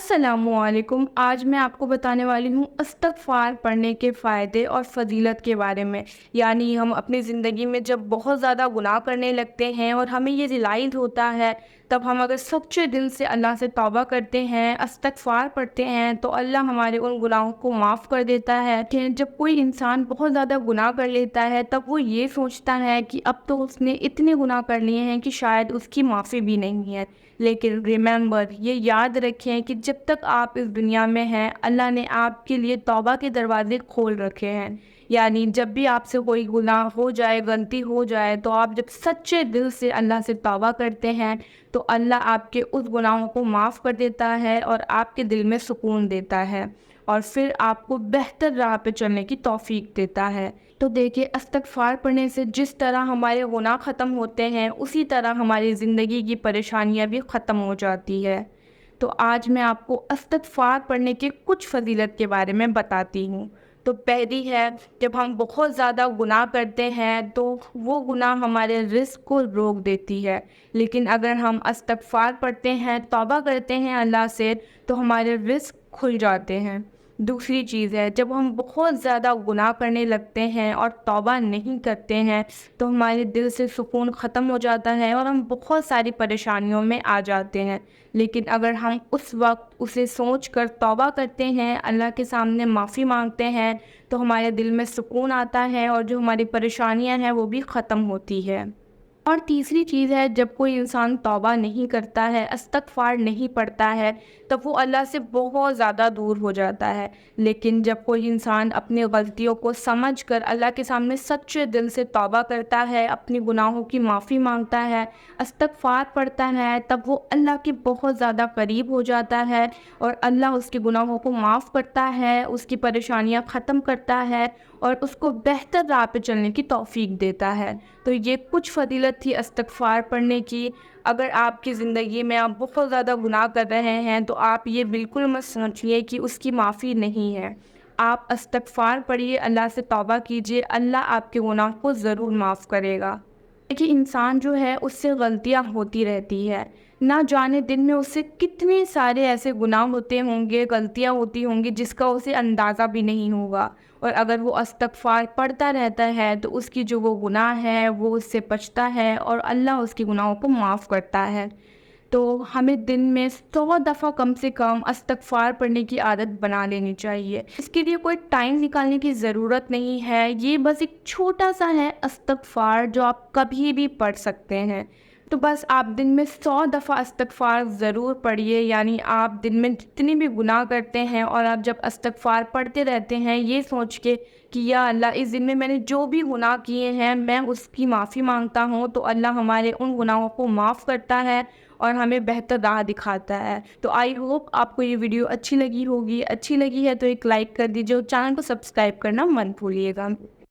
السلام علیکم۔ آج میں آپ کو بتانے والی ہوں استغفار پڑھنے کے فائدے اور فضیلت کے بارے میں۔ یعنی ہم اپنی زندگی میں جب بہت زیادہ گناہ کرنے لگتے ہیں اور ہمیں یہ ریلائز ہوتا ہے، تب ہم اگر سچے دل سے اللہ سے توبہ کرتے ہیں، استغفار پڑھتے ہیں، تو اللہ ہمارے ان گناہوں کو معاف کر دیتا ہے۔ کہ جب کوئی انسان بہت زیادہ گناہ کر لیتا ہے، تب وہ یہ سوچتا ہے کہ اب تو اس نے اتنے گناہ کر لیے ہیں کہ شاید اس کی معافی بھی نہیں ہے۔ لیکن ریممبر، یہ یاد رکھیں کہ جب تک آپ اس دنیا میں ہیں، اللہ نے آپ کے لیے توبہ کے دروازے کھول رکھے ہیں۔ یعنی جب بھی آپ سے کوئی گناہ ہو جائے، غلطی ہو جائے، تو آپ جب سچے دل سے اللہ سے توبہ کرتے ہیں تو اللہ آپ کے اس گناہوں کو معاف کر دیتا ہے اور آپ کے دل میں سکون دیتا ہے، اور پھر آپ کو بہتر راہ پہ چلنے کی توفیق دیتا ہے۔ تو دیکھیے، استغفار پڑھنے سے جس طرح ہمارے گناہ ختم ہوتے ہیں، اسی طرح ہماری زندگی کی پریشانیاں بھی ختم ہو جاتی ہے۔ تو آج میں آپ کو استغفار پڑھنے کے کچھ فضیلت کے بارے میں بتاتی ہوں۔ تو پہلی ہے، جب ہم بہت زیادہ گناہ کرتے ہیں تو وہ گناہ ہمارے رزق کو روک دیتی ہے، لیکن اگر ہم استغفار پڑھتے ہیں، توبہ کرتے ہیں اللہ سے، تو ہمارے رزق کھل جاتے ہیں۔ دوسری چیز ہے، جب ہم بہت زیادہ گناہ کرنے لگتے ہیں اور توبہ نہیں کرتے ہیں، تو ہمارے دل سے سکون ختم ہو جاتا ہے اور ہم بہت ساری پریشانیوں میں آ جاتے ہیں۔ لیکن اگر ہم اس وقت اسے سوچ کر توبہ کرتے ہیں، اللہ کے سامنے معافی مانگتے ہیں، تو ہمارے دل میں سکون آتا ہے اور جو ہماری پریشانیاں ہیں وہ بھی ختم ہوتی ہے۔ اور تیسری چیز ہے، جب کوئی انسان توبہ نہیں کرتا ہے، استغفار نہیں پڑھتا ہے، تب وہ اللہ سے بہت زیادہ دور ہو جاتا ہے۔ لیکن جب کوئی انسان اپنی غلطیوں کو سمجھ کر اللہ کے سامنے سچے دل سے توبہ کرتا ہے، اپنی گناہوں کی معافی مانگتا ہے، استغفار پڑھتا ہے، تب وہ اللہ کے بہت زیادہ قریب ہو جاتا ہے، اور اللہ اس کے گناہوں کو معاف کرتا ہے، اس کی پریشانیاں ختم کرتا ہے، اور اس کو بہتر راہ پہ چلنے کی توفیق دیتا ہے۔ تو یہ کچھ فضیلت تھی استغفار پڑھنے کی۔ اگر آپ کی زندگی میں آپ بہت زیادہ گناہ کر رہے ہیں، تو آپ یہ بالکل مت سوچیے کہ اس کی معافی نہیں ہے۔ آپ استغفار پڑھیے، اللہ سے توبہ کیجیے، اللہ آپ کے گناہ کو ضرور معاف کرے گا۔ دیکھیے، انسان جو ہے اس سے غلطیاں ہوتی رہتی ہے، نہ جانے دن میں اس سے کتنے سارے ایسے گناہ ہوتے ہوں گے، غلطیاں ہوتی ہوں گی جس کا اسے اندازہ بھی نہیں ہوگا، اور اگر وہ استغفار پڑھتا رہتا ہے تو اس کی جو وہ گناہ ہے وہ اس سے بچتا ہے اور اللہ اس کے گناہوں کو معاف کرتا ہے۔ تو ہمیں دن میں 100 دفعہ کم سے کم استغفار پڑھنے کی عادت بنا لینی چاہیے۔ اس کے لیے کوئی ٹائم نکالنے کی ضرورت نہیں ہے، یہ بس ایک چھوٹا سا ہے استغفار جو آپ کبھی بھی پڑھ سکتے ہیں۔ تو بس آپ دن میں 100 دفعہ استغفار ضرور پڑھیے۔ یعنی آپ دن میں جتنی بھی گناہ کرتے ہیں اور آپ جب استغفار پڑھتے رہتے ہیں، یہ سوچ کے کہ یا اللہ، اس دن میں میں نے جو بھی گناہ کیے ہیں میں اس کی معافی مانگتا ہوں، تو اللہ ہمارے ان گناہوں کو معاف کرتا ہے اور ہمیں بہتر راہ دکھاتا ہے۔ تو آئی ہوپ آپ کو یہ ویڈیو اچھی لگی ہوگی۔ اچھی لگی ہے تو ایک لائک کر دیجیے اور چینل کو سبسکرائب کرنا مت بھولیے گا۔